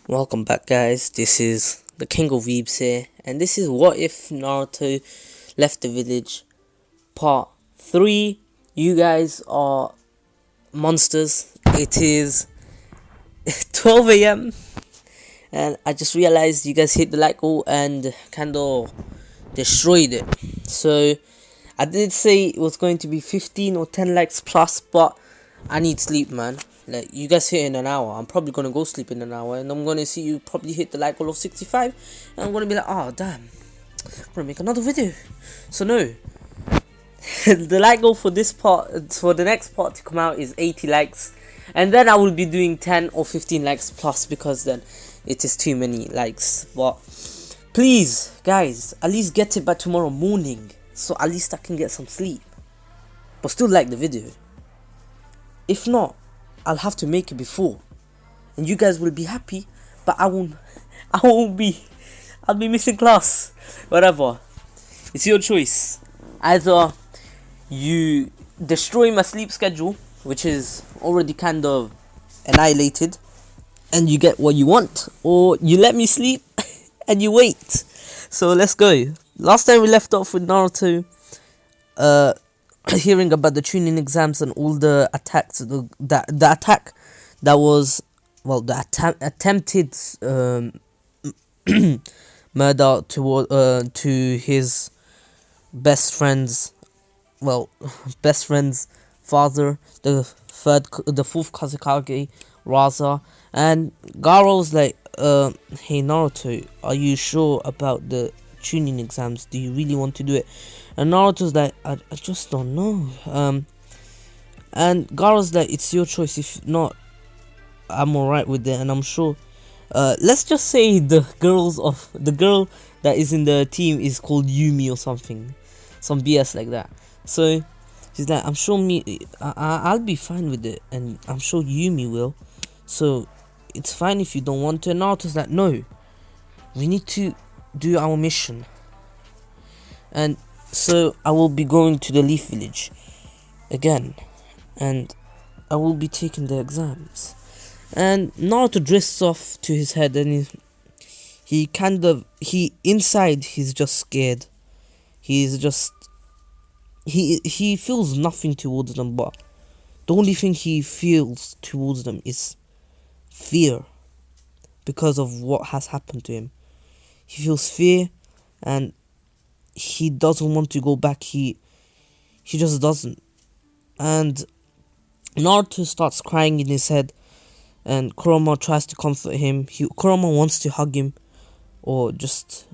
Welcome back, guys. This is the King of Weebs here, and this is What If Naruto Left the Village Part 3. You guys are monsters. It is 12 a.m. and I just realized you guys hit the like goal and kind of destroyed it. So I did say it was going to be 15 or 10 likes plus, but I need sleep, man. Like, you guys hit in an hour. I'm probably gonna go sleep in an hour, and I'm gonna see you probably hit the like goal of 65, and I'm gonna be like, oh damn, I'm gonna make another video. So no, the like goal for this part, for the next part to come out, is 80 likes, and then I will be doing 10 or 15 likes plus, because then it is too many likes. But please, guys, at least get it by tomorrow morning, so at least I can get some sleep. But still like the video. If not, I'll have to make it before, and you guys will be happy, but I won't be. I'll be missing class. Whatever. It's your choice. Either you destroy my sleep schedule, which is already kind of annihilated, and you get what you want, or you let me sleep and you wait. So let's go. Last time we left off with Naruto hearing about the tuning exams and all the attacks, the attack that was, well, the attempted murder to his best friend's father, the fourth Kazekage, Raza. And Garo's like, hey Naruto, are you sure about the tuning exams? Do you really want to do it? And Naruto's like, I just don't know. And Garo's like, it's your choice. If not, I'm alright with it, and I'm sure. Let's just say the girl that is in the team is called Yumi or something, some BS like that. So she's like, I'm sure I'll be fine with it, and I'm sure Yumi will. So it's fine if you don't want to. And Naruto's like, no, we need to do our mission. And so I will be going to the Leaf Village again, and I will be taking the exams. And Naruto drifts off to his head, and he inside he's just scared. He feels nothing towards them, but the only thing he feels towards them is fear, because of what has happened to him. He feels fear, and he doesn't want to go back. He just doesn't. And Naruto starts crying in his head, and Kurama tries to comfort him. Kurama wants to hug him or just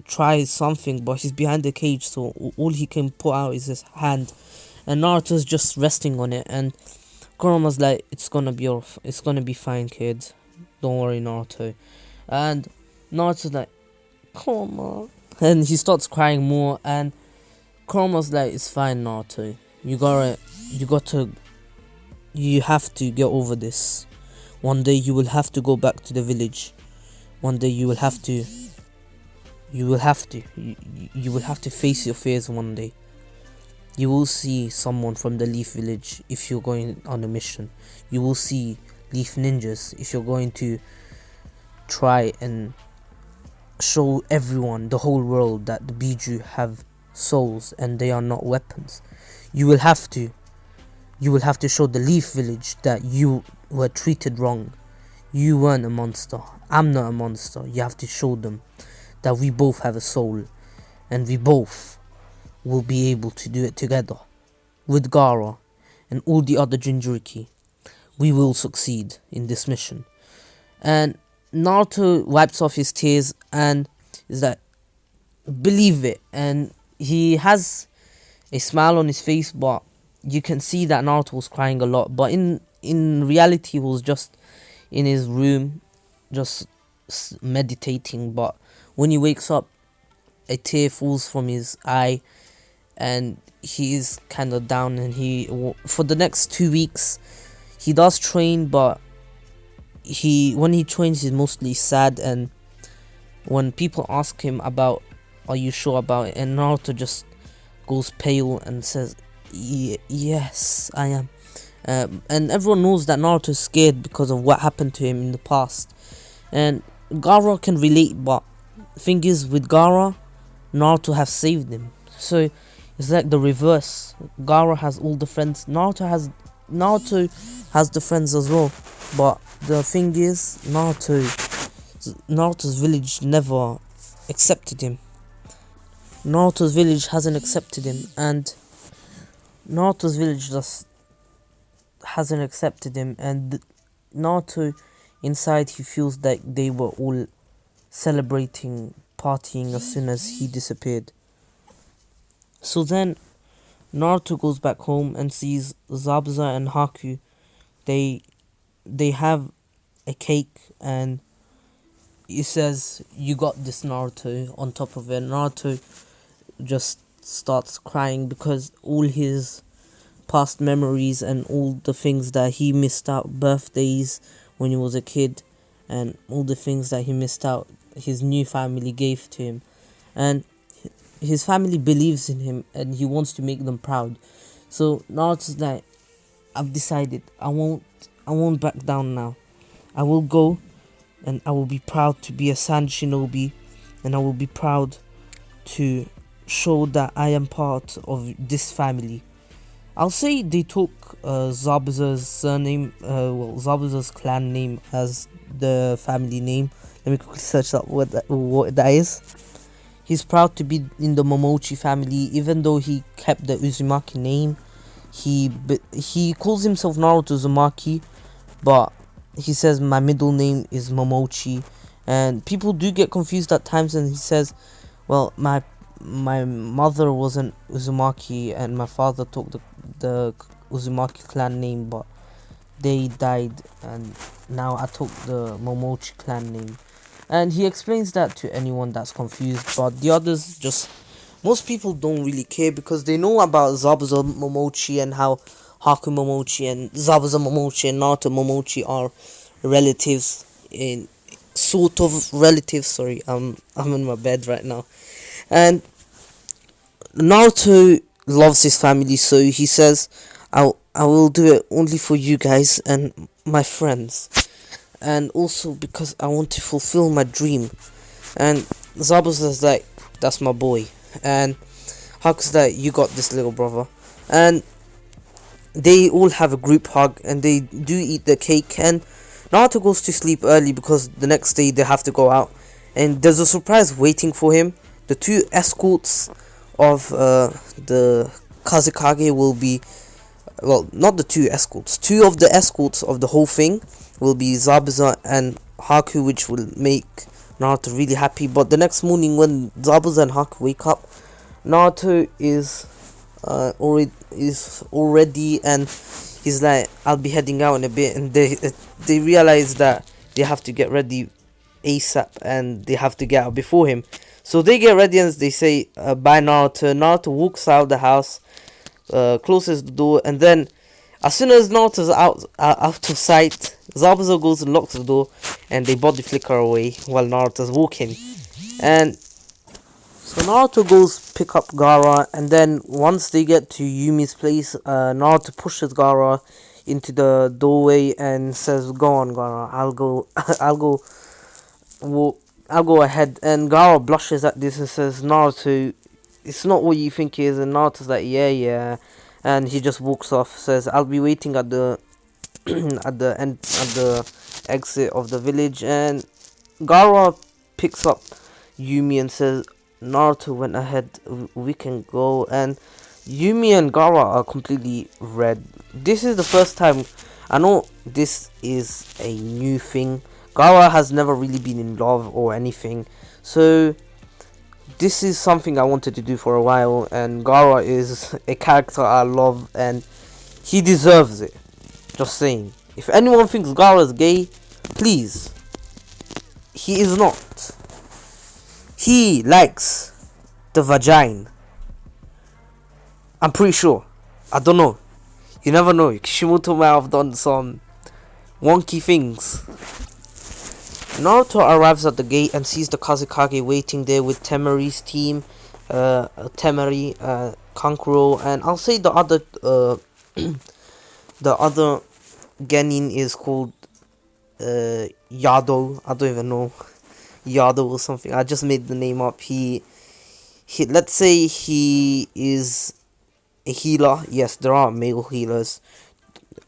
try something, but he's behind the cage, so all he can put out is his hand, and Naruto's just resting on it. And Kurama's like, it's gonna be fine, kid, don't worry, Naruto. And Naruto's like, Kurama, and he starts crying more, and Kurama's like, it's fine, Naruto, you have to get over this. One day you will have to go back to the village. One day you will have to face your fears. One day you will see someone from the Leaf Village if you're going on a mission. You will see Leaf Ninjas if you're going to try and show everyone, the whole world, that the Biju have souls and they are not weapons. You will have to show the Leaf Village that you were treated wrong. You weren't a monster. I'm not a monster. You have to show them that we both have a soul, and we both will be able to do it together. With Gaara and all the other Jinchuriki, we will succeed in this mission. And Naruto wipes off his tears and is like, believe it. And he has a smile on his face, but you can see that Naruto was crying a lot. But in reality, he was just in his room, just meditating. But when he wakes up, a tear falls from his eye, and he is kind of down. And for the next 2 weeks, he does train, but when he trains, he's mostly sad. And when people ask him about, are you sure about it, and Naruto just goes pale and says, yes, I am. And everyone knows that Naruto is scared because of what happened to him in the past. And Gaara can relate, but the thing is, with Gaara, Naruto has saved him. So it's like the reverse. Gaara has all the friends. Naruto has the friends as well. But the thing is, Naruto's village never accepted him. Naruto's village hasn't accepted him, and Naruto's village just hasn't accepted him, and Naruto inside he feels like they were all celebrating, partying as soon as he disappeared. So then Naruto goes back home and sees Zabuza and Haku. They have a cake, and he says, "You got this, Naruto." On top of it, Naruto just starts crying because all his past memories and all the things that he missed out, birthdays when he was a kid, and all the things that he missed out, his new family gave to him, and his family believes in him and he wants to make them proud. So Naruto's like, I've decided, I won't back down now. I will go and I will be proud to be a Sand Shinobi, and I will be proud to show that I am part of this family. I'll say they took Zabuza's surname, Zabuza's clan name as the family name. Let me quickly search up what that is. He's proud to be in the Momochi family, even though he kept the Uzumaki name. He calls himself Naruto Uzumaki, but he says my middle name is Momochi, and people do get confused at times. And he says, well, my mother wasn't Uzumaki and my father took the Uzumaki clan name, but they died and now I took the Momochi clan name. And he explains that to anyone that's confused, but the others most people don't really care because they know about Zabuza Momochi and how Haku Momochi and Zabuza Momochi and Naruto Momochi are relatives, in sort of relatives. Sorry, I'm in my bed right now. And Naruto loves his family, so he says, I will do it only for you guys and my friends, and also because I want to fulfill my dream. And Zabuza's like, that's my boy, and Haku's like, you got this, little brother. And they all have a group hug and they do eat the cake, and Naruto goes to sleep early because the next day they have to go out, and there's a surprise waiting for him. The two escorts of the Kazekage will be, well, not the two escorts, two of the escorts of the whole thing will be Zabuza and Haku, which will make Naruto really happy. But the next morning when Zabuza and Haku wake up, Naruto is already, and he's like, I'll be heading out in a bit, and they realize that they have to get ready ASAP and they have to get out before him. So they get ready and they say bye Naruto. Naruto walks out the house, closes the door, and then as soon as Naruto's out of sight, Zabuza goes and locks the door, and they body flicker away while Naruto's walking. And so Naruto goes pick up Gaara, and then once they get to Yumi's place, Naruto pushes Gaara into the doorway and says, "Go on, Gaara. I'll go ahead." And Gaara blushes at this and says, "Naruto, it's not what you think it is." And Naruto's like, "Yeah," and he just walks off. Says, "I'll be waiting at the at the exit of the village." And Gaara picks up Yumi and says, "Naruto went ahead, we can go." And Yumi and Gaara are completely red. This is the first time, I know this is a new thing, Gaara has never really been in love or anything, so this is something I wanted to do for a while, and Gaara is a character I love and he deserves it. Just saying. If anyone thinks Gaara is gay, please, he is not. He likes the vagina. I'm pretty sure. I don't know. You never know. Kishimoto might have done some wonky things. Naruto arrives at the gate and sees the Kazekage waiting there with Temari's team. Temari, Kankuro, and I'll say the The other genin is called Yado. I don't even know, Yado or something. I just made the name up. He let's say he is a healer. Yes, there are male healers.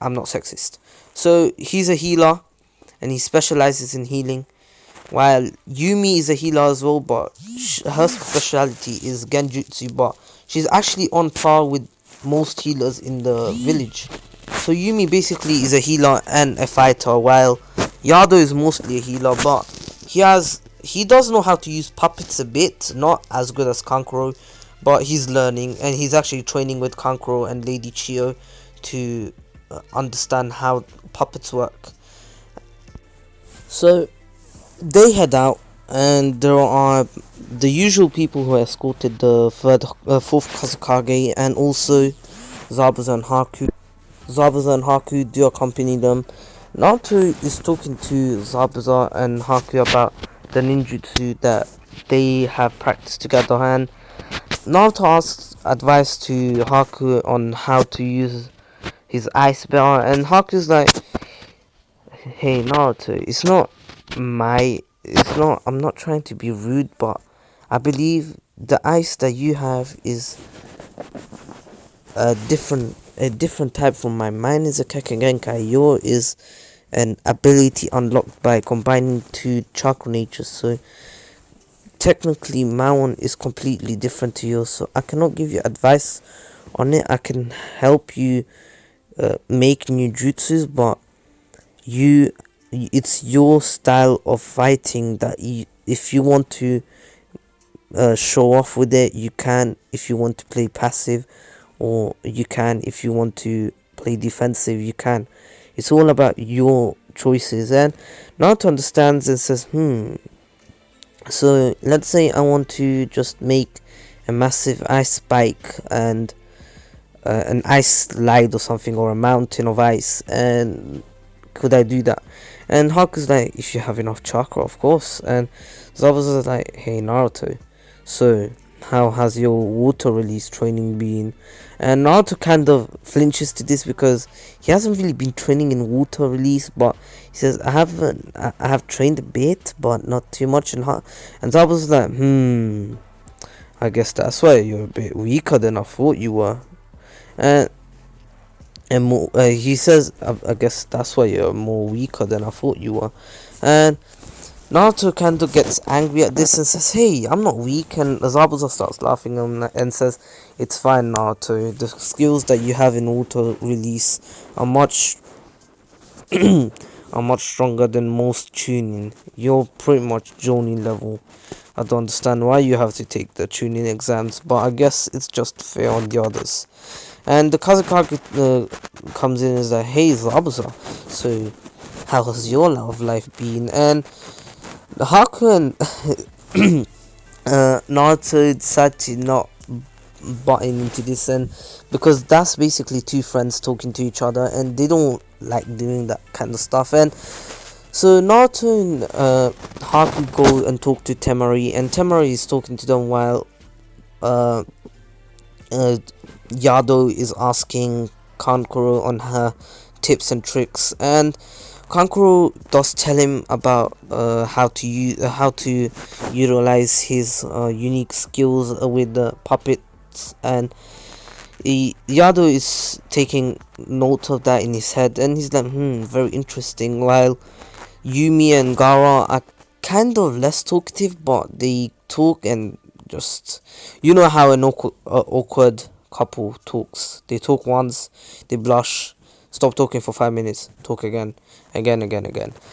I'm not sexist. So he's a healer, and he specializes in healing. While Yumi is a healer as well, but her specialty is genjutsu. But she's actually on par with most healers in the village. So Yumi basically is a healer and a fighter, while Yado is mostly a healer, but he does know how to use puppets a bit, not as good as Kankuro, but he's learning, and he's actually training with Kankuro and Lady Chio to understand how puppets work. So they head out, and there are the usual people who escorted the fourth Kazukage, and also Zabuza and Haku. Zabuza and Haku do accompany them. Naruto is talking to Zabuza and Haku about the ninjutsu that they have practiced together, and Naruto asks advice to Haku on how to use his ice bear, and Haku's like, "Hey Naruto, I'm not trying to be rude, but I believe the ice that you have is a different type from mine. Mine is a Kekkei. Yours is an ability unlocked by combining two chakra natures. So technically, my one is completely different to yours. So I cannot give you advice on it. I can help you make new jutsus, but it's your style of fighting that if you want to show off with it, you can. If you want to play passive, or you can if you want to play defensive, you can. It's all about your choices." And Naruto understands and says, so let's say I want to just make a massive ice spike and an ice slide or something, or a mountain of ice, and could I do that? And Haku's like, if you have enough chakra, of course. And Zabuza's like, hey Naruto, so how has your water release training been? And Naruto kind of flinches to this because he hasn't really been training in water release, but he says, I have trained a bit, but not too much. And Zabuza's like, I guess that's why you're a bit weaker than I thought you were. And he says, I guess that's why you're more weaker than I thought you were. And Naruto kind of gets angry at this and says, hey, I'm not weak. And Zabuza starts laughing and says, it's fine, Naruto. The skills that you have in auto release are much stronger than most tuning. You're pretty much Jonin level. I don't understand why you have to take the tuning exams, but I guess it's just fair on the others. And the Kazukage comes in and is like, hey Zabuza, so how has your love life been? And Haku and Naruto decide to not button into this, and because that's basically two friends talking to each other, and they don't like doing that kind of stuff. And so Naruto and Haku go and talk to Temari, and Temari is talking to them while Yado is asking Kankuro on her tips and tricks, and Kankuro does tell him about how to utilize his unique skills with the puppets, and Yado is taking note of that in his head, and he's like, very interesting. While Yumi and Gaara are kind of less talkative, but they talk, and just, you know how an awkward couple talks. They talk once, they blush, stop talking for 5 minutes, talk again.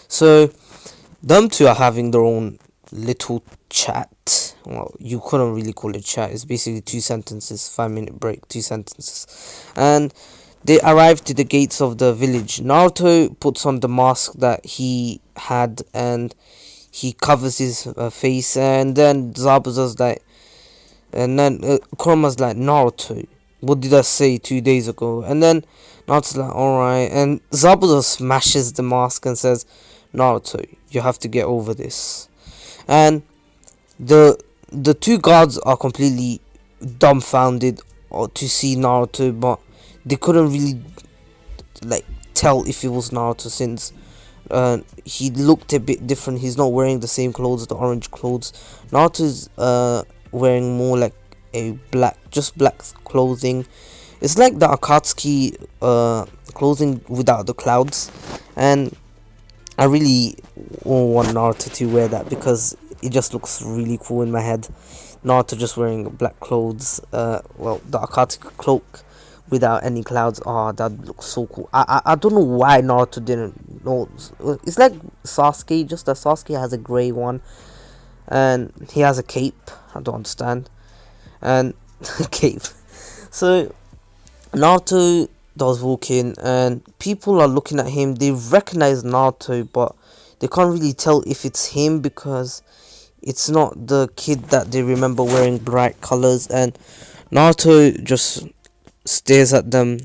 So them two are having their own little chat. Well, you couldn't really call it chat. It's basically 2 sentences, 5-minute break, 2 sentences. And they arrive to the gates of the village. Naruto puts on the mask that he had, and he covers his face, and then Zabuza's like, and then Kuroma's like, Naruto, what did I say 2 days ago? And then Naruto's like, alright, and Zabuza smashes the mask and says, Naruto, you have to get over this. And the 2 guards are completely dumbfounded to see Naruto, but they couldn't really like tell if it was Naruto, since he looked a bit different. He's not wearing the same clothes, the orange clothes. Naruto's wearing more like a just black clothing. It's like the Akatsuki clothing without the clouds, and I really want Naruto to wear that because it just looks really cool in my head. Naruto just wearing black clothes, well, the Akatsuki cloak without any clouds. Oh, that looks so cool. I don't know why Naruto didn't know. It's like Sasuke, just that Sasuke has a grey one and he has a cape. I don't understand. And cape. So Naruto does walk in and people are looking at him. They recognize Naruto, but they can't really tell if it's him because it's not the kid that they remember wearing bright colors. And Naruto just stares at them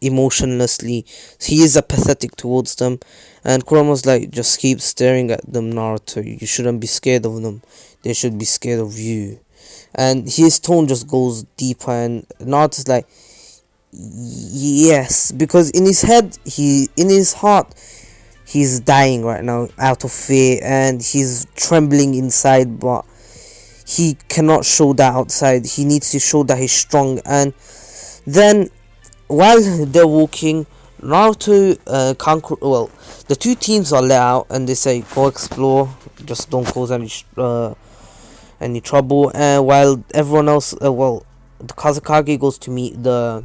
emotionlessly. He is apathetic towards them, and Kurama's like, just keep staring at them, Naruto. You shouldn't be scared of them. They should be scared of you. And his tone just goes deeper, and Naruto's like, yes, because in his head, in his heart, he's dying right now out of fear, and he's trembling inside, but he cannot show that outside. He needs to show that he's strong. And then while they're walking, Naruto well, the two teams are let out and they say go explore, just don't cause any trouble. And while everyone else, well, the Kazekage goes to meet the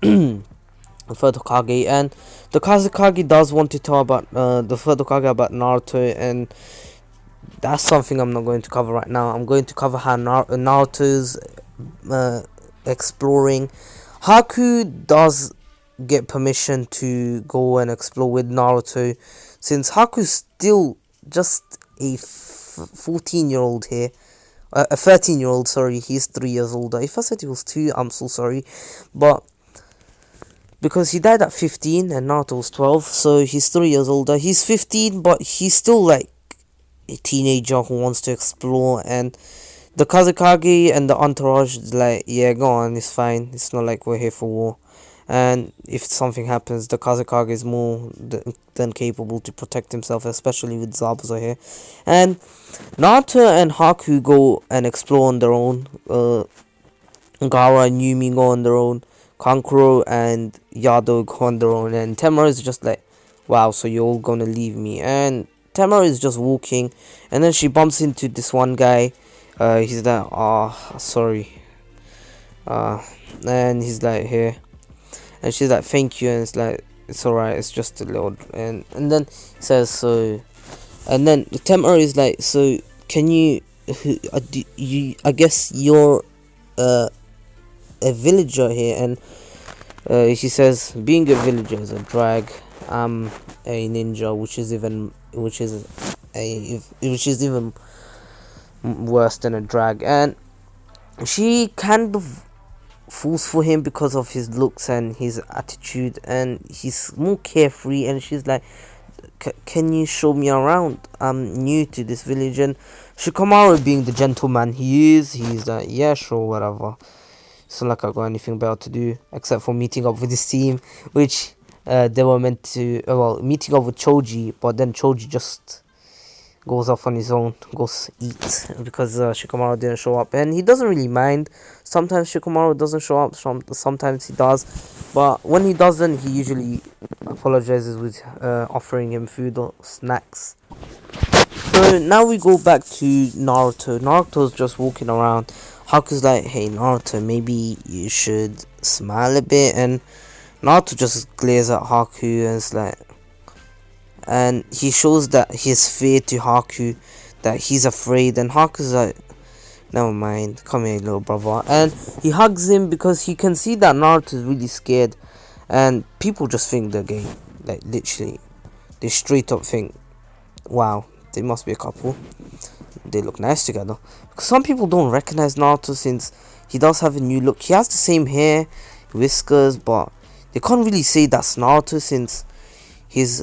third Hokage, and the Kazekage does want to tell about the third Hokage about Naruto, and that's something I'm not going to cover right now. I'm going to cover how Naruto's exploring. Haku does get permission to go and explore with Naruto, since Haku's still just a 14-year-old here. A 13-year-old, sorry, he's 3 years older. If I said he was 2, I'm so sorry. But because he died at 15 and Naruto was 12, so he's 3 years older. He's 15, but he's still like a teenager who wants to explore. And the Kazekage and the entourage is like, yeah, go on, it's fine. It's not like we're here for war. And if something happens, the Kazekage is more than capable to protect himself, especially with Zabuza here. And Naruto and Haku go and explore on their own. Gaara and Yumi go on their own. Kankuro and Yado go on their own. And Temura is just like, wow, so you're all gonna leave me. And Temura is just walking, and then she bumps into this one guy. He's like, sorry. And he's like, here. And she's like, thank you. And it's like, it's alright, it's just a little. And then he says, so. And then Temura is like, so can you, I guess you're a villager here. And she says, being a villager is a drag. I'm a ninja, which is even worse than a drag. And she kind of falls for him because of his looks and his attitude, and he's more carefree. And she's like, can you show me around? I'm new to this village. And Shikamaru, being the gentleman he's like, yeah, sure, whatever. It's not like I got anything better to do except for meeting up with this team, which they were meant to, meeting up with Choji, but then Choji just goes off on his own, goes eat, because Shikamaru didn't show up. And he doesn't really mind. Sometimes Shikamaru doesn't show up, sometimes he does, but when he doesn't, he usually apologizes with offering him food or snacks. So now we go back to Naruto. Naruto's just walking around. Haku's like, hey Naruto, maybe you should smile a bit. And Naruto just glares at Haku and it's like, and he shows that his fear to Haku, that he's afraid. And Haku's like, never mind, come here little brother. And he hugs him because he can see that Naruto is really scared. And people just think they're gay, like literally, they straight up think, wow, they must be a couple, they look nice together. Because some people don't recognize Naruto since he does have a new look. He has the same hair, whiskers, but they can't really say that's Naruto since his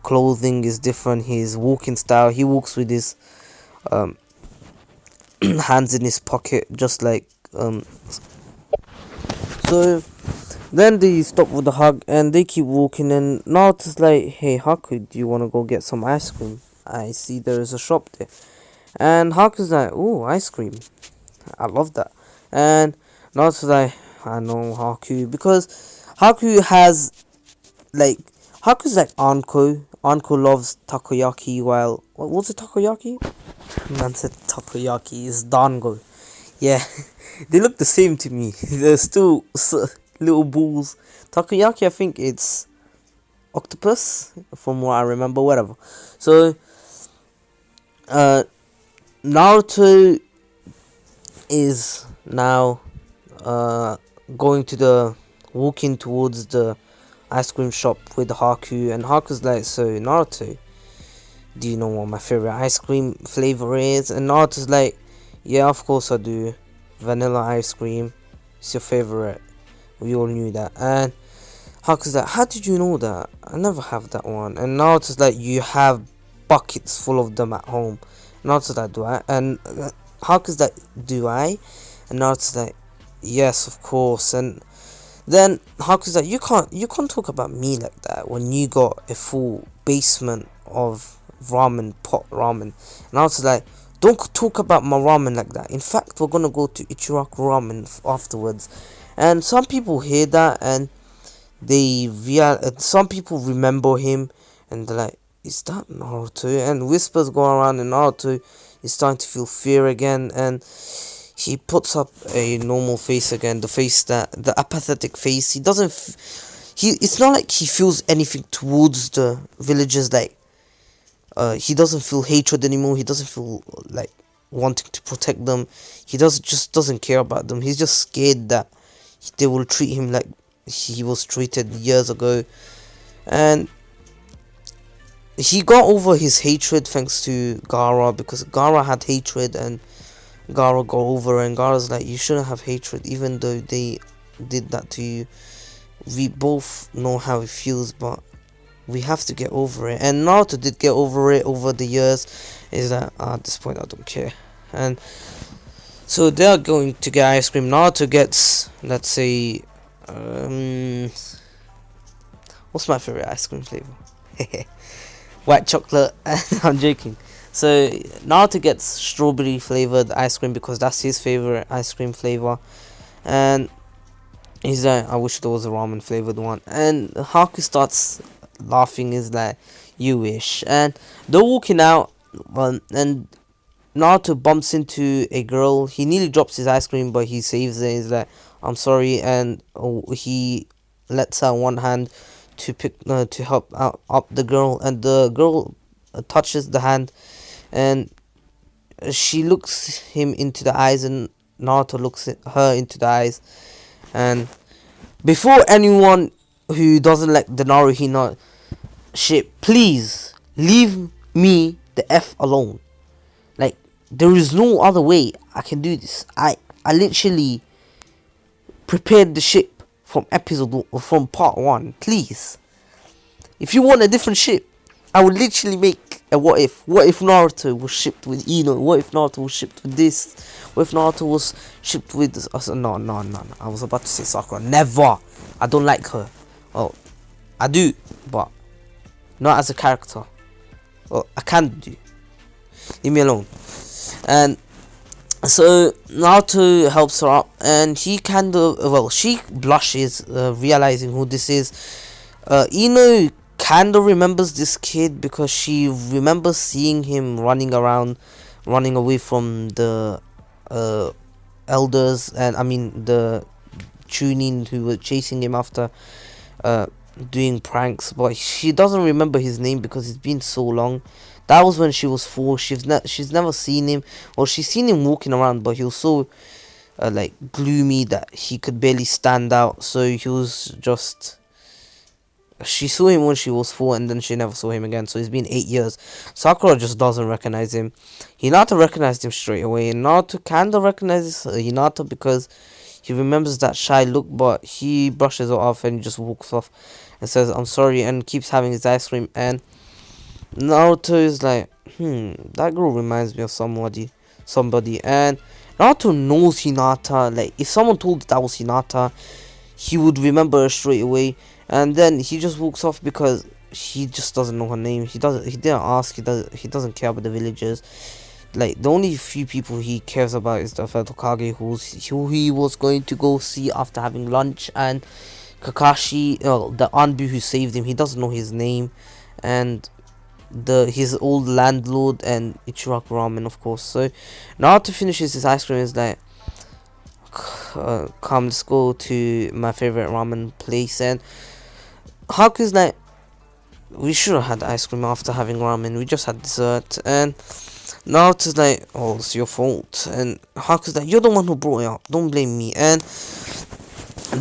clothing is different, his walking style. He walks with his hands in his pocket, just like so Then they stop with a hug and they keep walking, and Naruto's like, hey Haku, do you wanna go get some ice cream? I see there is a shop there. And Haku's like, oh, ice cream. I love that. And Naruto's like, I know Haku, because Haku has like Haku's like Anko. Anko loves takoyaki, while what was it, takoyaki? Man said takoyaki is dango. Yeah, they look the same to me. They're still little balls. Takoyaki, I think it's octopus, from what I remember. Whatever. So, Naruto is now going to the walking towards the ice cream shop with Haku, and Haku's like, so Naruto, do you know what my favorite ice cream flavor is? And Naruto's like, yeah, of course I do. Vanilla ice cream. It's your favorite. We all knew that. And Haku's like, how did you know that? I never have that one. And Naruto's like, you have buckets full of them at home. And Naruto's like, do I? And Haku's like, do I? And Naruto's like, yes, of course. And then Haku's like, you can't talk about me like that when you got a full basement of pot ramen. And Naruto's like, don't talk about my ramen like that. In fact, we're gonna go to Ichiraku Ramen afterwards. And some people hear that, and some people remember him, and they're like, is that Naruto? And whispers go around, and Naruto is starting to feel fear again, and he puts up a normal face again, the apathetic face. He doesn't it's not like he feels anything towards the villagers. Like he doesn't feel hatred anymore. He doesn't feel like wanting to protect them. He just doesn't care about them. He's just scared that they will treat him like he was treated years ago. And he got over his hatred thanks to Gaara, because Gaara had hatred and Gaara got over, and Gaara's like, you shouldn't have hatred even though they did that to you. We both know how it feels, but we have to get over it. And Naruto did get over it over the years. Is that at this point I don't care. And so they are going to get ice cream. Naruto gets, let's say, what's my favorite ice cream flavor? White chocolate. I'm joking. So Naruto gets strawberry flavored ice cream because that's his favorite ice cream flavor, and he's like, I wish there was a ramen flavored one. And Haku starts laughing. Is like, you wish. And they're walking out, and Naruto bumps into a girl. He nearly drops his ice cream, but he saves it. He's like, I'm sorry, and he lets out one hand to help up the girl, and the girl touches the hand, and she looks him into the eyes, and Naruto looks at her into the eyes. And before anyone who doesn't like the Naruhina shit, please leave me the F alone. Like, there is no other way I can do this. I literally prepared the ship from part 1. Please, if you want a different ship, I would literally make a what if. What if Naruto was shipped with Ino? What if Naruto was shipped with this? What if Naruto was shipped with this? No. I was about to say Sakura. Never. I don't like her. Oh, I do, but not as a character. Well, I can do. Leave me alone. And so Naruto helps her up, and she blushes, realizing who this is. Ino kinda remembers this kid because she remembers seeing him running away from the elders, and I mean the Chunin who were chasing him after doing pranks. But she doesn't remember his name because it's been so long. That was when she was 4. She's never seen him. Well, she's seen him walking around, but he was so like gloomy that he could barely stand out. So he was just. She saw him when she was 4, and then she never saw him again. So it's been 8 years. Sakura just doesn't recognize him. Hinata recognized him straight away, and Naruto kinda recognizes Hinata because he remembers that shy look, but he brushes it off and just walks off and says, I'm sorry, and keeps having his ice cream. And Naruto is like, that girl reminds me of somebody. And Naruto knows Hinata. Like, if someone told that was Hinata, he would remember her straight away, and then he just walks off because he just doesn't know her name. He didn't ask. He doesn't care about the villagers. Like, the only few people he cares about is the third Hokage, who he was going to go see after having lunch, and Kakashi, the Anbu who saved him. He doesn't know his name, and his old landlord, and Ichiraku Ramen, of course. So Naruto finishes his ice cream. Is like, come, let's go to my favorite ramen place, and Haku's like, we should have had ice cream after having ramen. We just had dessert. And Naruto's like, oh, it's your fault. And Haku's like, you're the one who brought it up. Don't blame me. And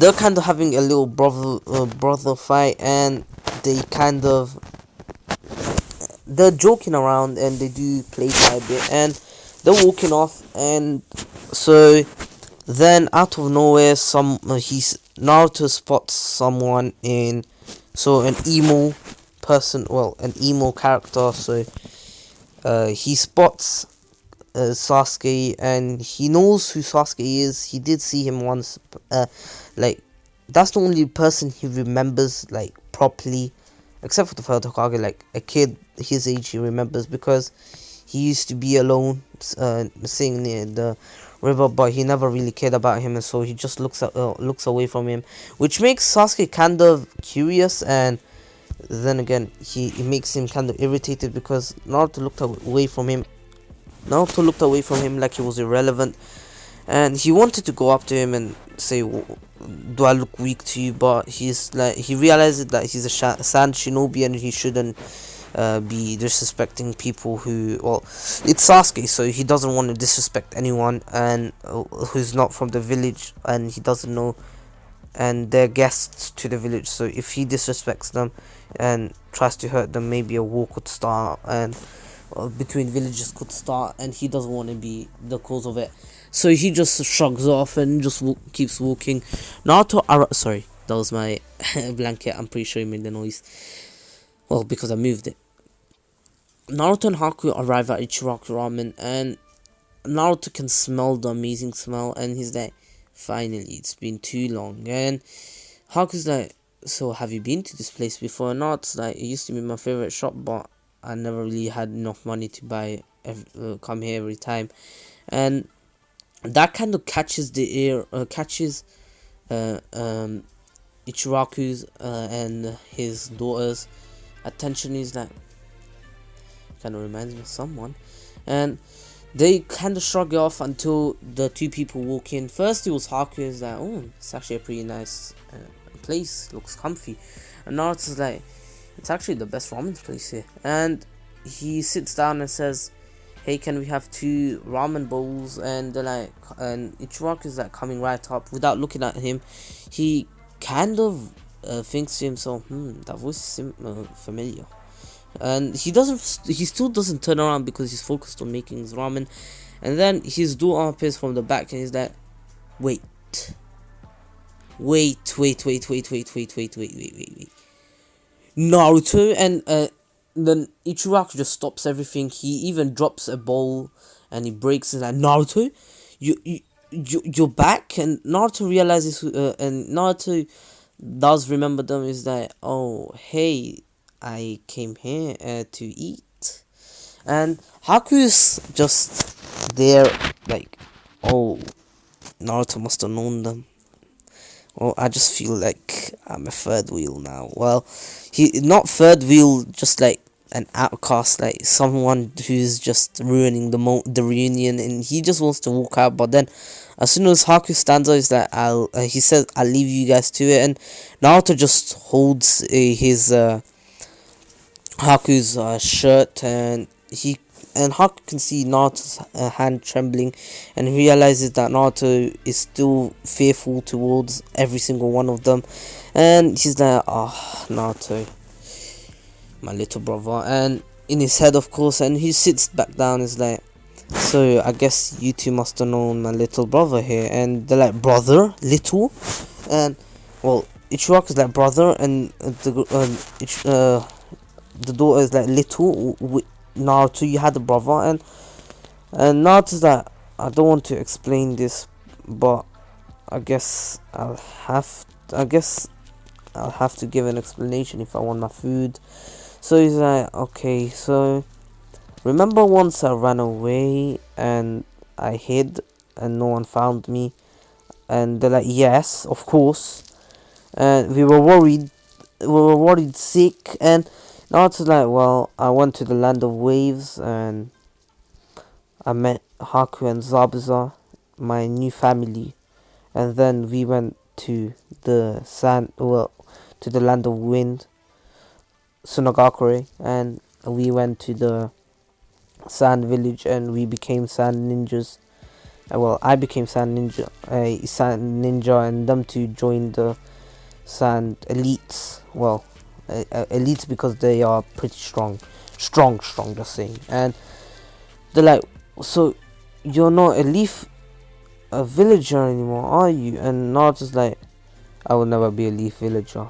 they're kind of having a little brother fight, and they're joking around, and they do play quite a bit, and they're walking off. And so then out of nowhere, Naruto spots someone an emo person, well, an emo character. So he spots Sasuke, and he knows who Sasuke is. He did see him once. Like, that's the only person he remembers, like, properly, except for the third Hokage. Like, a kid his age he remembers, because he used to be alone, sitting near the river, but he never really cared about him, and so he just looks away from him, which makes Sasuke kind of curious. And then again, it makes him kind of irritated, because Naruto looked away from him like he was irrelevant, and he wanted to go up to him and say, do I look weak to you? But he realizes that he's a sand shinobi, and he shouldn't be disrespecting people who, well, it's Sasuke, so he doesn't want to disrespect anyone, and who's not from the village, and he doesn't know, and they're guests to the village. So if he disrespects them and tries to hurt them, maybe a war could start, and between villages could start, and he doesn't want to be the cause of it. So he just shrugs off and just keeps walking. Sorry, that was my blanket. I'm pretty sure it made the noise. Well, because I moved it. Naruto and Haku arrive at Ichiraku Ramen, and Naruto can smell the amazing smell, and he's like, finally, it's been too long. And Haku's like, so have you been to this place before? And Naruto's like, it used to be my favorite shop, but I never really had enough money to come here every time. And that kind of catches Ichiraku's and his daughter's attention. Is like, kind of reminds me of someone, and they kind of shrug it off until the two people walk in. First it was Haku. Is like, oh, it's actually a pretty nice place, looks comfy. And Naruto's like, it's actually the best ramen place here. And he sits down and says, hey, can we have 2 ramen bowls? And they're like, and Ichiraku is like coming right up. Without looking at him, he kind of thinks to himself, that voice is familiar. And he still doesn't turn around, because he's focused on making his ramen. And then his daughter appears from the back, and he's like, wait, Naruto. And then Ichiraku just stops everything. He even drops a bowl, and he breaks it. Like, Naruto, you're back. And Naruto realizes, and Naruto does remember them. Is like, oh, hey, I came here to eat. And Haku's just there, like, oh, Naruto must have known them. Well, I just feel like I'm a third wheel now. Well, he not third wheel, just like an outcast, like someone who's just ruining the reunion, and he just wants to walk out. But then, as soon as Haku stands up, he's like, he says, I'll leave you guys to it. And Naruto just holds his Haku's shirt, and Haku can see Naruto's hand trembling, and he realizes that Naruto is still fearful towards every single one of them. And he's like, oh, Naruto, my little brother. And in his head, of course, and he sits back down, is like, so I guess you two must have known my little brother here. And they're like, brother? Little? And, well, Ichiraku's like, brother, and the daughter is like, little? Naruto, you had a brother? And Naruto's like, I don't want to explain this, but I guess I'll have I guess I'll have to give an explanation if I want my food. So he's like, okay, so remember once I ran away and I hid and no one found me? And they're like, yes, of course. And we were worried sick. And Naruto's like, well, I went to the land of waves and I met Haku and Zabuza, my new family. And then we went to the to the land of wind, Sunagakure, and we went to the sand village and we became sand ninjas. Well, I became sand ninja, and them two joined the sand elites. Well, elites because they are pretty strong, just saying. And they're like, so you're not a villager anymore, are you? And Naruto's like, I will never be a leaf villager.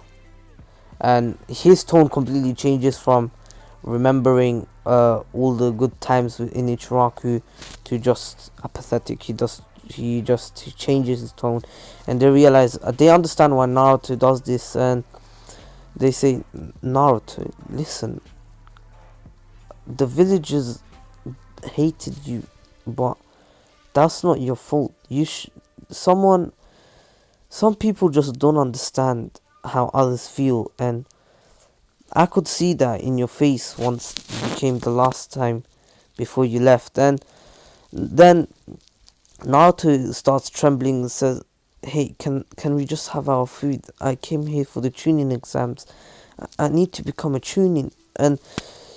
And his tone completely changes from remembering all the good times in Ichiraku to just apathetic. He changes his tone, and they realize they understand why Naruto does this, and they say, Naruto, listen, the villagers hated you, but that's not your fault. Some people just don't understand how others feel, and I could see that in your face once you came the last time before you left. And then Naruto starts trembling and says, hey, can we just have our food? I came here for the tuning exams. I need to become a tuning. And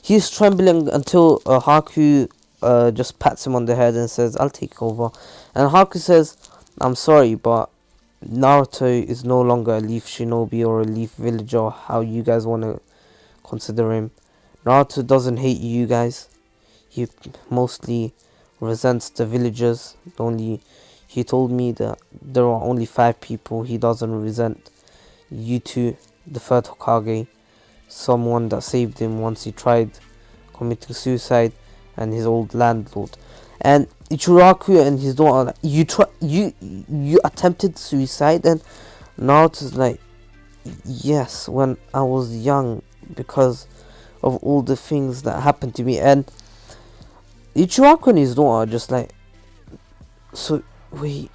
he's trembling until Haku just pats him on the head and says, I'll take over. And Haku says, I'm sorry, but Naruto is no longer a leaf shinobi or a leaf villager, how you guys want to consider him. Naruto doesn't hate you guys. He mostly resents the villagers. He told me that there are only 5 people he doesn't resent. You two, the third Hokage, someone that saved him once he tried committing suicide, and his old landlord. And Ichiraku and his daughter, you attempted suicide? And Naruto's like, yes, when I was young, because of all the things that happened to me. And Ichiraku and his daughter are just like, so wait,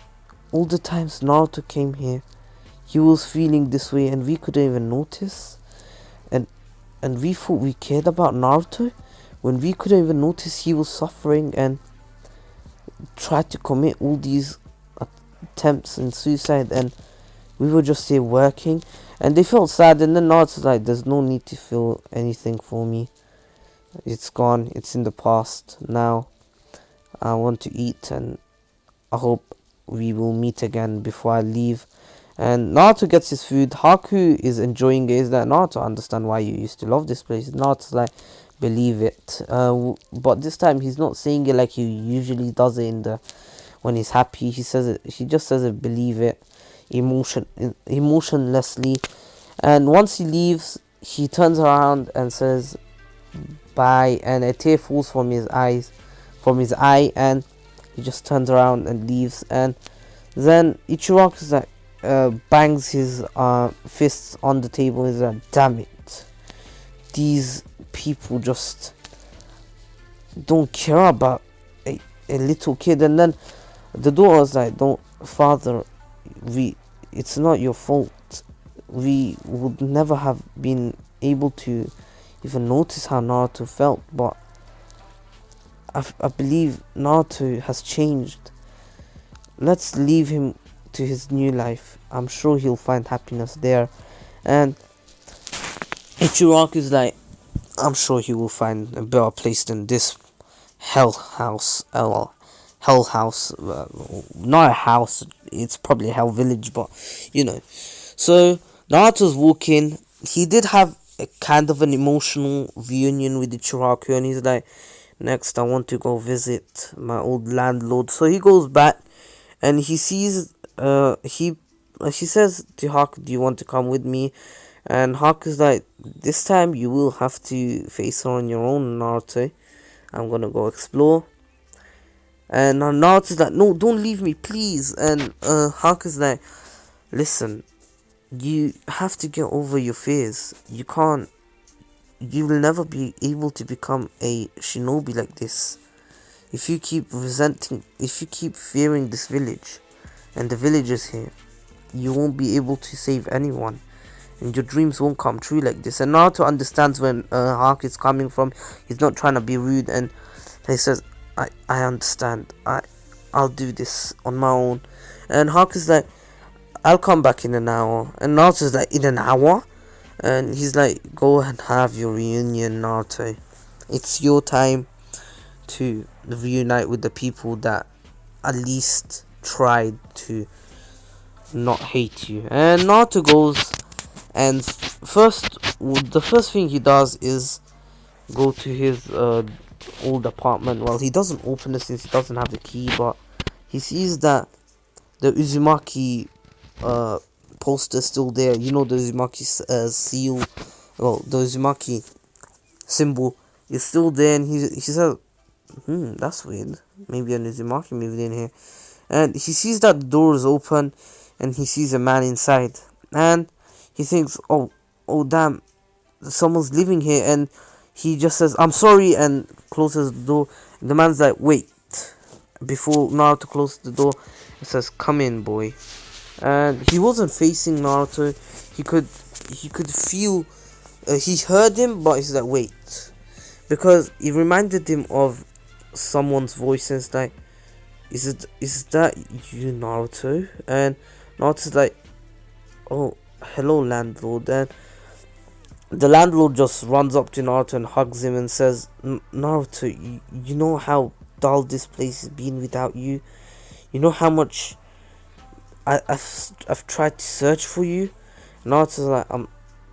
all the times Naruto came here, he was feeling this way and we couldn't even notice? And we thought we cared about Naruto when we couldn't even notice he was suffering and tried to commit all these attempts and suicide, and we were just here working. And they felt sad, and then Naruto's like, there's no need to feel anything for me. It's gone, it's in the past. Now I want to eat, and I hope we will meet again before I leave. And Naruto gets his food. Haku is enjoying it. Is that Naruto, understand why you used to love this place? Naruto's like, believe it. But this time he's not saying it like he usually does it when he's happy. He just says it, believe it, emotionlessly. And once he leaves, he turns around and says bye, and a tear falls from his eye, and he just turns around and leaves. And then Ichiraku's like, bangs his fists on the table. He's like, damn it, these people just don't care about a little kid. And then the daughter's like, father, it's not your fault. We would never have been able to even notice how Naruto felt, but I believe Naruto has changed. Let's leave him to his new life. I'm sure he'll find happiness there. And Ichiraku's like, I'm sure he will find a better place than this hell house. Hell house. Not a house, it's probably a hell village, but you know. So Naruto's walking. He did have a kind of an emotional reunion with Ichiraku, and he's like, next I want to go visit my old landlord. So he goes back and he sees she says to Haku, do you want to come with me? And Haku's like, this time you will have to face her on your own, Naruto. I'm gonna go explore. And Naruto's like, no, don't leave me, please. And Haku's like, listen, You have to get over your fears. You will never be able to become a shinobi like this. If you keep fearing this village and the villagers here, you won't be able to save anyone, and your dreams won't come true like this. And Naruto understands when Hawk is coming from. He's not trying to be rude, and he says, I understand. I'll do this on my own. And Hawk is like, I'll come back in an hour. And Naruto's like, in an hour? And he's like, go and have your reunion, Naruto. It's your time to reunite with the people that at least tried to not hate you. And Naruto goes, and the first thing he does is go to his old apartment. Well, he doesn't open it since he doesn't have the key, but he sees that the Uzumaki poster still there. You know, the Uzumaki seal, well, the Uzumaki symbol is still there, and he says, that's weird. Maybe an Uzumaki moved in here. And he sees that the door is open, and he sees a man inside, and he thinks, oh damn, someone's living here. And he just says, I'm sorry, and closes the door. And the man's like, wait. Before Naruto closes the door, he says, come in, boy. And he wasn't facing Naruto. He could feel, he heard him, but he's like, wait, because it reminded him of someone's voice, and it's like, is that you, Naruto? And Naruto's like, oh, hello, landlord. And the landlord just runs up to Naruto and hugs him and says, Naruto, you know how dull this place has been without you? You know how much I've tried to search for you? Naruto's like,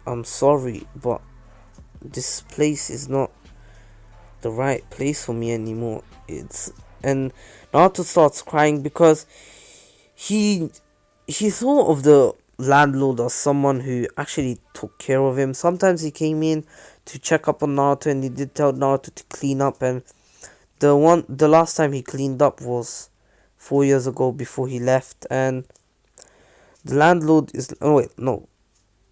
I'm sorry, but this place is not the right place for me anymore. And Naruto starts crying because he thought of the landlord as someone who actually took care of him. Sometimes he came in to check up on Naruto, and he did tell Naruto to clean up, and the last time he cleaned up was 4 years ago before he left. And the landlord is, oh wait, no,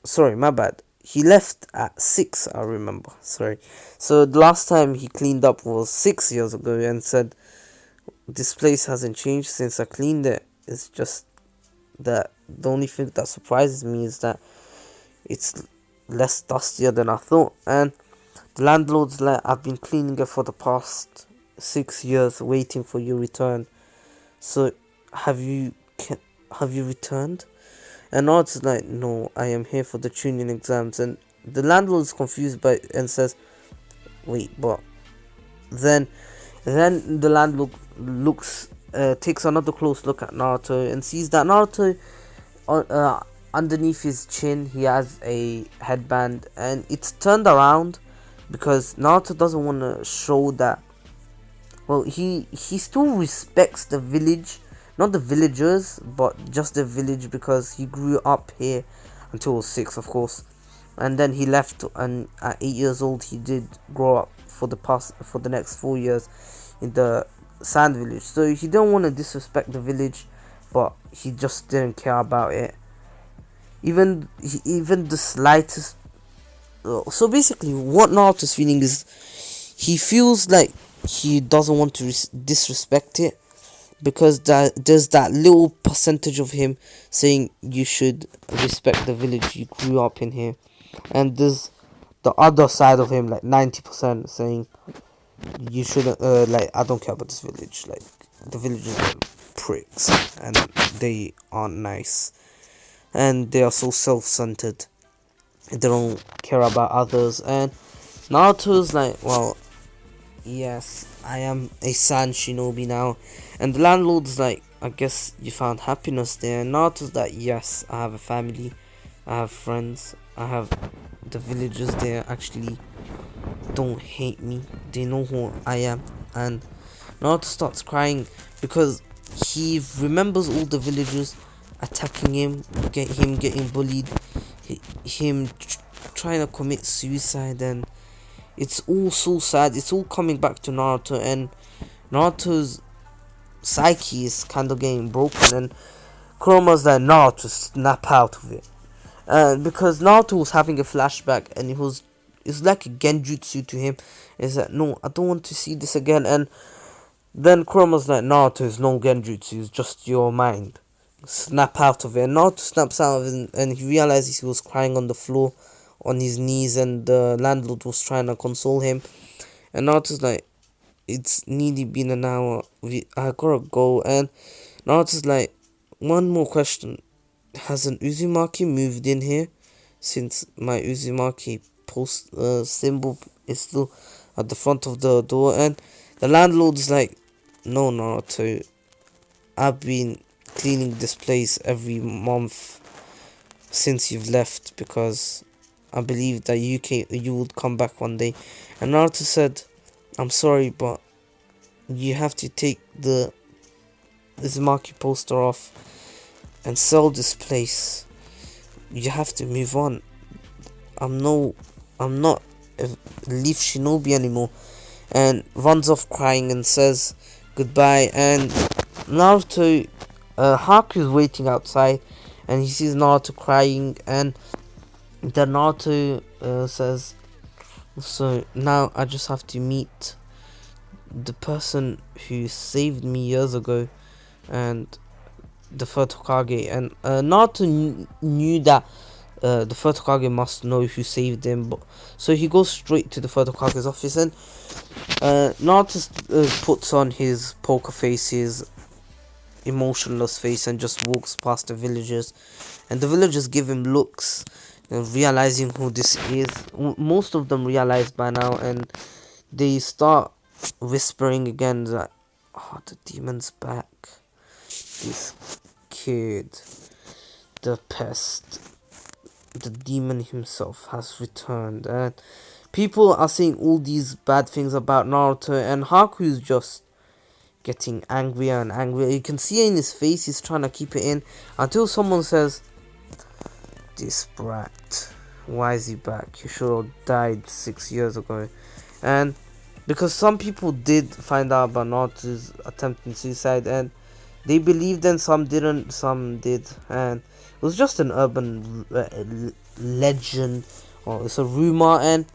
sorry, my bad, he left at 6, I remember, sorry. So the last time he cleaned up was 6 years ago, and said, this place hasn't changed since I cleaned it. It's just that the only thing that surprises me is that it's less dustier than I thought. And the landlord's like, I've been cleaning it for the past 6 years, waiting for your return. So have you returned? And Naruto's like, no, I am here for the Chunin exams. And the landlord is confused by it and says, wait, but then the landlord takes another close look at Naruto and sees that Naruto, underneath his chin, he has a headband, and it's turned around because Naruto doesn't want to show that. Well, he still respects the village, not the villagers, but just the village, because he grew up here until he was 6, of course, and then he left. And at 8 years old, he did grow up for the next 4 years in the sand village. So he didn't want to disrespect the village, but he just didn't care about it, even the slightest. So basically, what Naruto's feeling is, he feels like he doesn't want to disrespect it, because there's that little percentage of him saying you should respect the village you grew up in here, and there's the other side of him, like 90%, saying you shouldn't, like, I don't care about this village, like, the villagers are pricks, and they aren't nice, and they are so self-centered, they don't care about others. And Naruto's like, well, yes, I am a sand shinobi now. And the landlord's like, I guess you found happiness there. And Naruto's like, yes, I have a family, I have friends, I have the villagers there actually don't hate me, they know who I am. And Naruto starts crying because he remembers all the villagers attacking him, getting bullied, him trying to commit suicide, and it's all so sad. It's all coming back to Naruto, and Naruto's psyche is kind of getting broken, and Kuroma's like, Naruto, snap out of it. because Naruto was having a flashback, and it's like a genjutsu to him. Is that, no, I don't want to see this again. And then Kuroma's like, Naruto is no genjutsu, it's just your mind. Snap out of it. And Naruto snaps out of it, and he realizes he was crying on the floor on his knees, and the landlord was trying to console him. And Naruto's like, it's nearly been an hour, I gotta go. And Naruto's like, one more question. Has an Uzumaki moved in here? Since my Uzumaki post symbol is still at the front of the door. And the landlord's like, no, Naruto, I've been cleaning this place every month since you've left, because I believe that you would come back one day. And Naruto said, I'm sorry, but you have to take the Uzumaki poster off and sell this place. You have to move on. I'm not a Leaf Shinobi anymore. And runs off crying and says goodbye. And Naruto, Haku is waiting outside, and he sees Naruto crying, and then Naruto says, so now I just have to meet the person who saved me years ago, and the third Hokage. And Naruto knew that the third Hokage must know who saved him, but so he goes straight to the third Hokage's office. And Naruto puts on his poker face, his emotionless face, and just walks past the villagers, and the villagers give him looks, realizing who this is. Most of them realize by now, and they start whispering again that, oh, the demon's back, this kid, the pest, the demon himself has returned. And people are saying all these bad things about Naruto, and Haku's just getting angrier and angrier. You can see it in his face, he's trying to keep it in, until someone says, this brat, why is he back? He should have died 6 years ago. And because some people did find out about Naruto's attempting suicide, and they believed, and some didn't, some did. And it was just an urban legend, or it's a rumor. And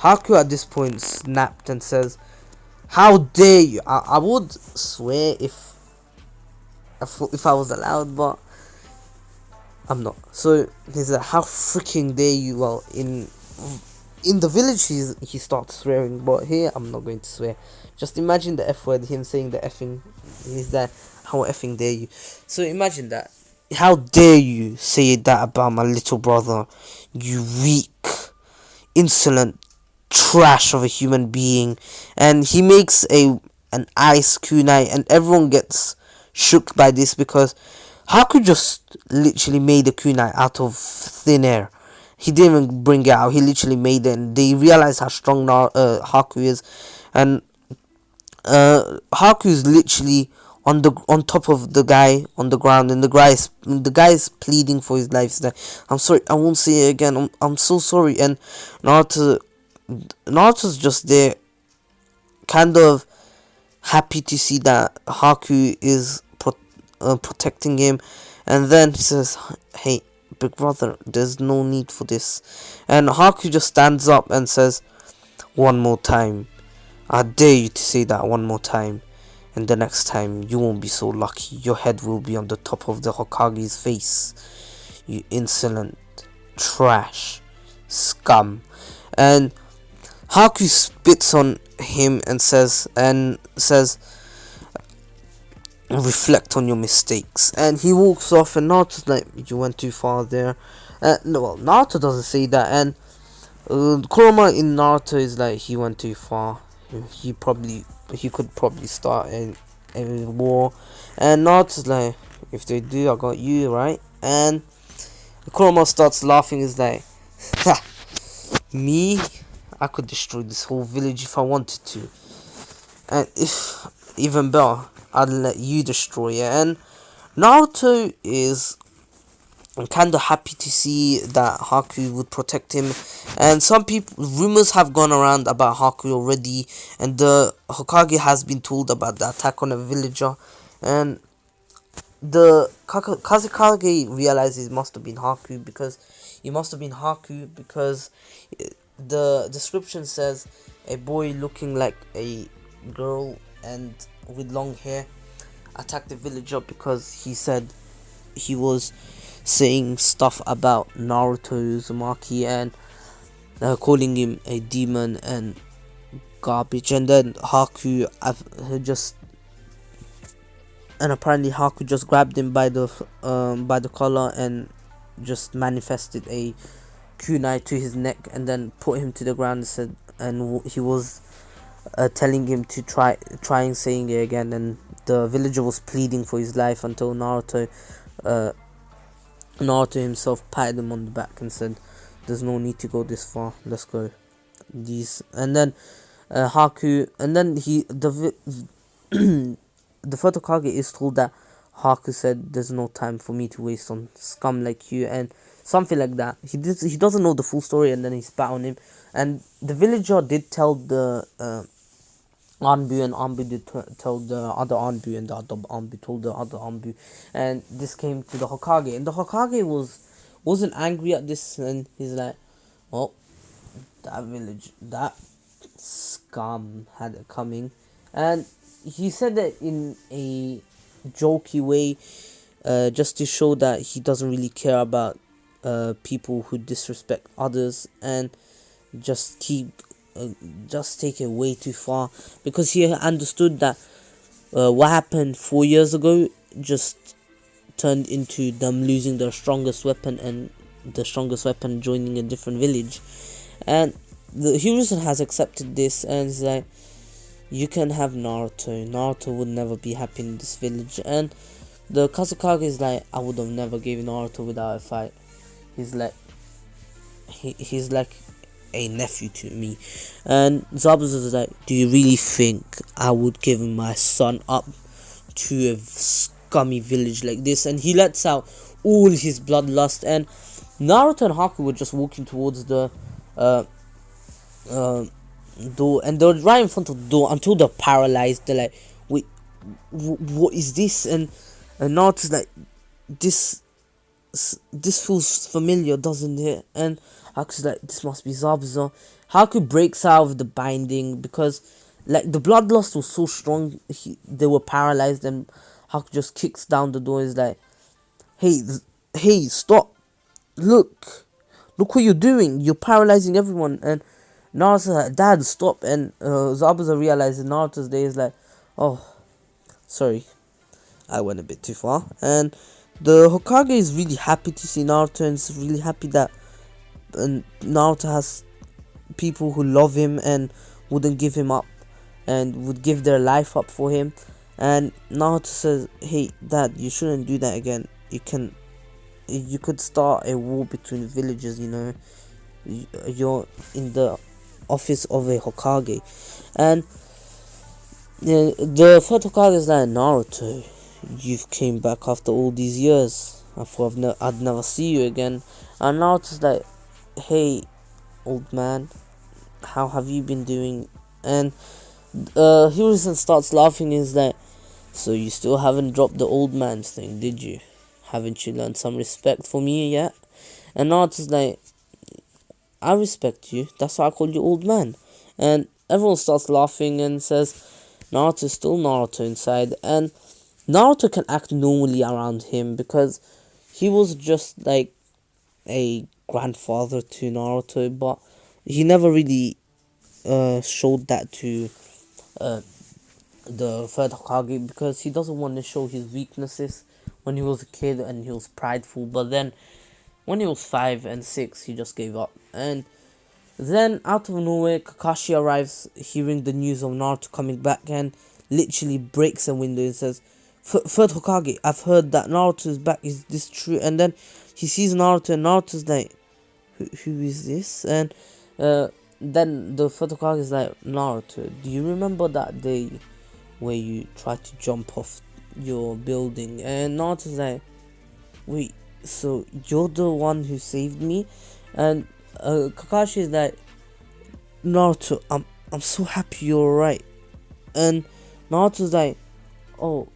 Haku at this point snapped and says, how dare you? I would swear if I was allowed, but I'm not. So he's like, how freaking dare you? Well, in the village he starts swearing, but here I'm not going to swear. Just imagine the F word, him saying the effing. He's like, how effing dare you? So imagine that. How dare you say that about my little brother? You weak, insolent trash of a human being. And he makes an ice kunai, and everyone gets shook by this, because Haku just literally made a kunai out of thin air. He didn't even bring it out, he literally made it, and they realize how strong Haku is. And Haku is literally on top of the guy on the ground, and the guy is pleading for his life. He's like, I'm sorry, I won't say it again, I'm so sorry. And Naruto's just there, kind of happy to see that Haku is protecting him. And then he says, hey, big brother, there's no need for this. And Haku just stands up and says, one more time, I dare you to say that one more time, and the next time you won't be so lucky. Your head will be on the top of the Hokage's face, you insolent trash scum. And Haku spits on him and says, reflect on your mistakes. And he walks off, and Naruto's like, you went too far there. No, well, Naruto doesn't say that. And Kurama in Naruto is like, he went too far, he could probably start a war. And Naruto's like, if they do, I got you, right? And Kurama starts laughing. Is like, ha, me, I could destroy this whole village if I wanted to, and if even better, I'd let you destroy it. And Naruto is kind of happy to see that Haku would protect him. And some people, rumors have gone around about Haku already, and the Hokage has been told about the attack on a villager. And the Kazekage realizes it must have been Haku, because it must have been Haku, because the description says a boy looking like a girl and with long hair attacked the villager because he said he was saying stuff about Naruto Uzumaki and calling him a demon and garbage. And then Haku just and apparently Haku just grabbed him by the collar and just manifested a kunai to his neck and then put him to the ground and said, and he was telling him to trying saying it again, and the villager was pleading for his life until Naruto himself patted him on the back and said, "There's no need to go this far. Let's go." And then Haku, and then the third Hokage is told that Haku said, "There's no time for me to waste on scum like you," and something like that. He doesn't know the full story, and then he spat on him. And the villager did tell the Anbu, and Anbu did tell the other Anbu, and the other Anbu told the other Anbu, and this came to the Hokage, and the Hokage wasn't angry at this, and he's like, "Well, that scum had it coming," and he said that in a jokey way, just to show that he doesn't really care about people who disrespect others, and just take it way too far, because he understood that what happened 4 years ago just turned into them losing their strongest weapon, and the strongest weapon joining a different village. And the Hiruzen has accepted this, and he's like, "You can have Naruto. Naruto would never be happy in this village." And the Kazukage is like, "I would have never given Naruto without a fight." He's like, he's like a nephew to me. And Zabuza is like, "Do you really think I would give my son up to a scummy village like this?" And he lets out all his bloodlust, and Naruto and Haku were just walking towards the door, and they're right in front of the door until they're paralyzed. They're like, "Wait, what is this?" And Naruto's like, this feels familiar, doesn't it?" And Haku's like, "This must be Zabuza." Haku breaks out of the binding because like the bloodlust was so strong, they were paralyzed, and Haku just kicks down the door. He's like, hey, stop, look what you're doing, you're paralyzing everyone." And Naruto's like, "Dad, stop." And Zabuza realizes Naruto's day is like, "Oh, sorry, I went a bit too far." And the Hokage is really happy to see Naruto, and is really happy that Naruto has people who love him and wouldn't give him up and would give their life up for him. And Naruto says, "Hey, Dad, you shouldn't do that again. You could start a war between villages, you know. You're in the office of a Hokage." And the third Hokage is like, "Naruto, you've came back after all these years. I thought I'd never see you again." And Naruto's like, "Hey, old man, how have you been doing?" And Hiruzen starts laughing. He's like, "So you still haven't dropped the old man's thing, did you? Haven't you learned some respect for me yet?" And Naruto's like, "I respect you. That's why I call you old man." And everyone starts laughing and says Naruto's still Naruto inside. And Naruto can act normally around him because he was just like a grandfather to Naruto, but he never really showed that to the third Hokage, because he doesn't want to show his weaknesses when he was a kid and he was prideful. But then when he was 5 and 6, he just gave up. And then out of nowhere, Kakashi arrives hearing the news of Naruto coming back and literally breaks a window and says, "Third Hokage, I've heard that Naruto is back. Is this true?" And then he sees Naruto, and Naruto's like, who is this? And then the third Hokage is like, "Naruto, do you remember that day where you tried to jump off your building?" And Naruto's like, "Wait, so you're the one who saved me?" And Kakashi is like, "Naruto, I'm so happy you're alright." And Naruto's like, "Oh,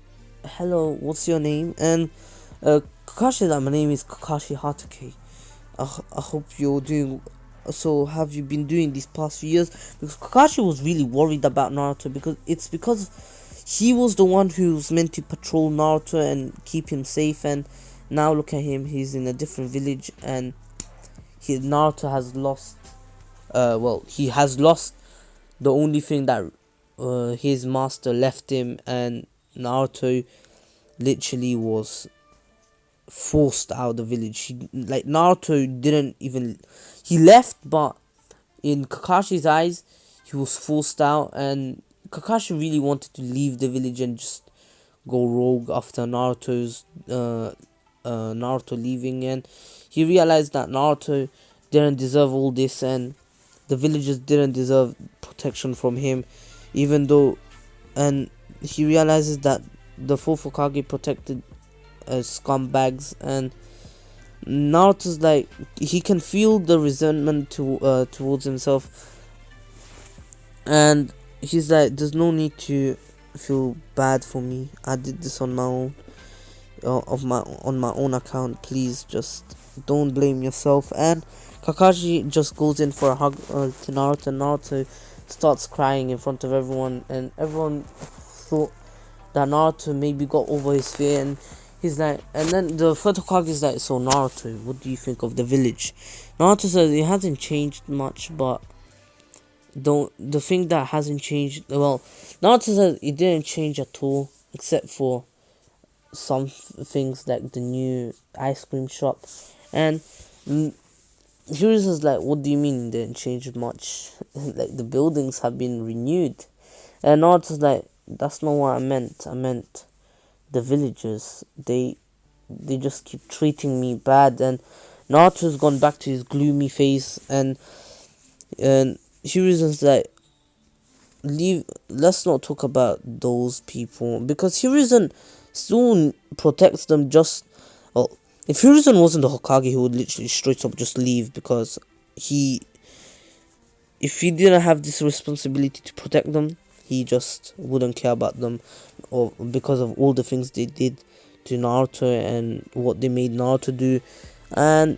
hello, what's your name?" And Kakashi is like, "My name is Kakashi Hatake. I hope you're doing. So have you been doing these past few years? Because Kakashi was really worried about Naruto because he was the one who was meant to patrol Naruto and keep him safe, and now look at him, he's in a different village, and Naruto has lost. He has lost the only thing that his master left him, and Naruto literally was forced out of the village. Naruto didn't even, he left, but in Kakashi's eyes, he was forced out, and Kakashi really wanted to leave the village and just go rogue after Naruto leaving, and he realized that Naruto didn't deserve all this, and the villagers didn't deserve protection from him, even though, and he realizes that the fourth Hokage protected scumbags, and Naruto's like, he can feel the resentment towards himself, and he's like, there's no need to feel bad for me. I did this on my own, on my own account. Please just don't blame yourself. And Kakashi just goes in for a hug to Naruto, and Naruto starts crying in front of everyone, and everyone thought that Naruto maybe got over his fear, and he's like, and then the third Hokage is like, so Naruto, what do you think of the village? Naruto says it hasn't changed much, but the thing that hasn't changed, well, Naruto says it didn't change at all, except for some things like the new ice cream shop, and Hiruzen's like, what do you mean it didn't change much? Like, the buildings have been renewed. And Naruto's like, that's not what I meant. I meant the villagers. They just keep treating me bad. And Naruto's gone back to his gloomy face, and Hiruzen's like, let's not talk about those people, because Hiruzen still protects them. If Hiruzen wasn't the Hokage, he would literally straight up just leave, because if he didn't have this responsibility to protect them, he just wouldn't care about them, or because of all the things they did to Naruto and what they made Naruto do. And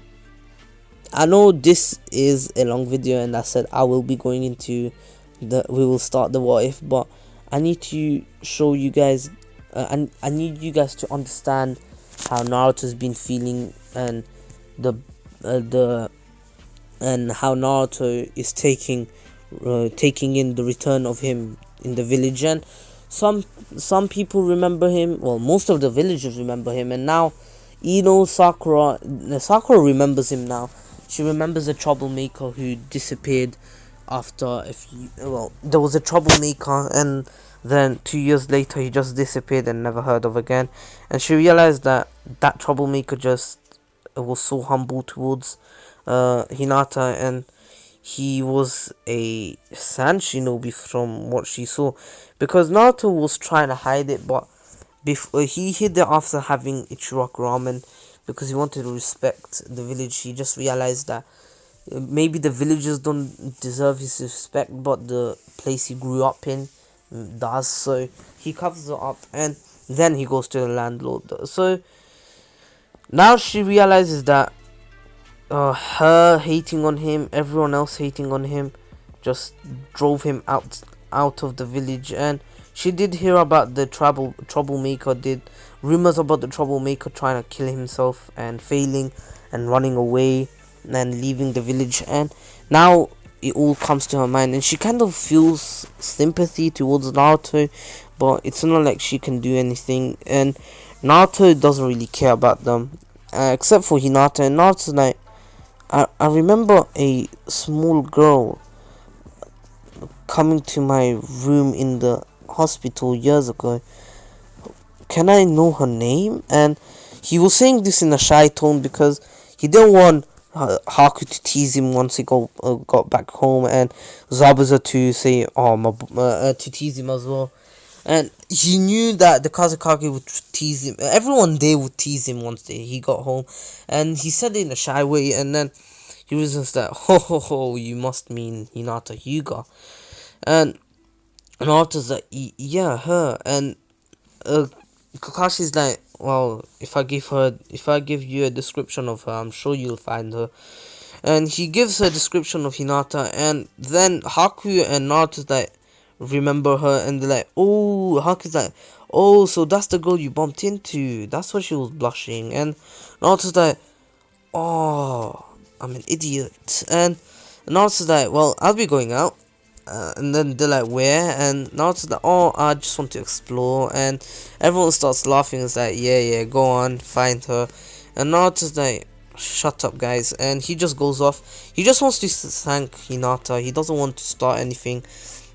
I know this is a long video, and I said I will be going into we will start the what if, but I need to show you guys, I need you guys to understand how Naruto's been feeling, and and how Naruto is taking in the return of him in the village. And some people remember him, well, most of the villagers remember him, and now Sakura remembers him now. She remembers a troublemaker who disappeared after there was a troublemaker, and then 2 years later he just disappeared and never heard of again. And she realized that troublemaker just was so humble towards Hinata, and he was a sand shinobi from what she saw, because Naruto was trying to hide it, but he hid it after having Ichiraku ramen, because he wanted to respect the village. He just realized that maybe the villagers don't deserve his respect, but the place he grew up in does. So he covers it up, and then he goes to the landlord. So now she realizes that her hating on him, everyone else hating on him, just drove him out of the village. And she did hear about the troublemaker, did rumors about the troublemaker trying to kill himself and failing and running away and leaving the village. And now it all comes to her mind, and she kind of feels sympathy towards Naruto, but it's not like she can do anything, and Naruto doesn't really care about them, except for Hinata. And Naruto's like, I remember a small girl coming to my room in the hospital years ago. Can I know her name? And he was saying this in a shy tone, because he didn't want Haku to tease him once he got back home, and Zabuza to say to tease him as well. And he knew that the Kazekage would tease him. Everyone there would tease him once he got home, and he said it in a shy way. And then he was just like, ho, you must mean Hinata Hyuga. And Naruto's like, yeah, her. And Kakashi's like, well, if I give you a description of her, I'm sure you'll find her. And he gives her a description of Hinata, and then Haku and Naruto's like remember her, and they're like, oh, Haku's like, oh, so that's the girl you bumped into. That's why she was blushing. And Naruto's like, oh, I'm an idiot. And Naruto's like, well, I'll be going out. And then they're like, where? And Naruto's like, oh, I just want to explore. And everyone starts laughing. It's like, yeah, go on, find her. And Naruto's like, shut up, guys. And he just goes off. He just wants to thank Hinata. He doesn't want to start anything.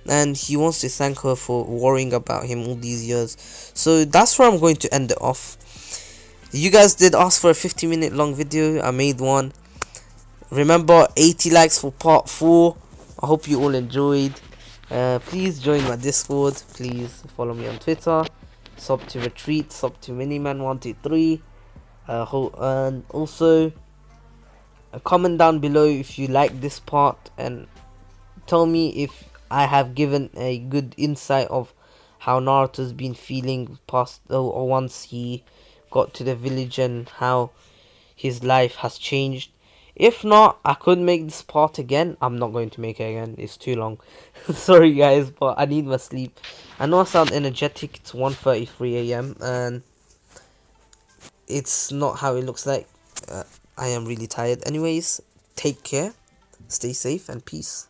And he wants to thank her for worrying about him all these years. So that's where I'm going to end it off. You guys did ask for a 50-minute long video. I made one. Remember, 80 likes for part 4. I hope you all enjoyed. Please join my Discord. Please follow me on Twitter. Sub to RATREET. Sub to Miniman123. And also, comment down below if you like this part, and tell me if I have given a good insight of how Naruto's been feeling past or once he got to the village, and how his life has changed. If not, I could make this part again. I'm not going to make it again. It's too long. Sorry guys, but I need my sleep. I know I sound energetic. It's 1:33 a.m. and it's not how it looks like. I am really tired. Anyways, take care, stay safe, and peace.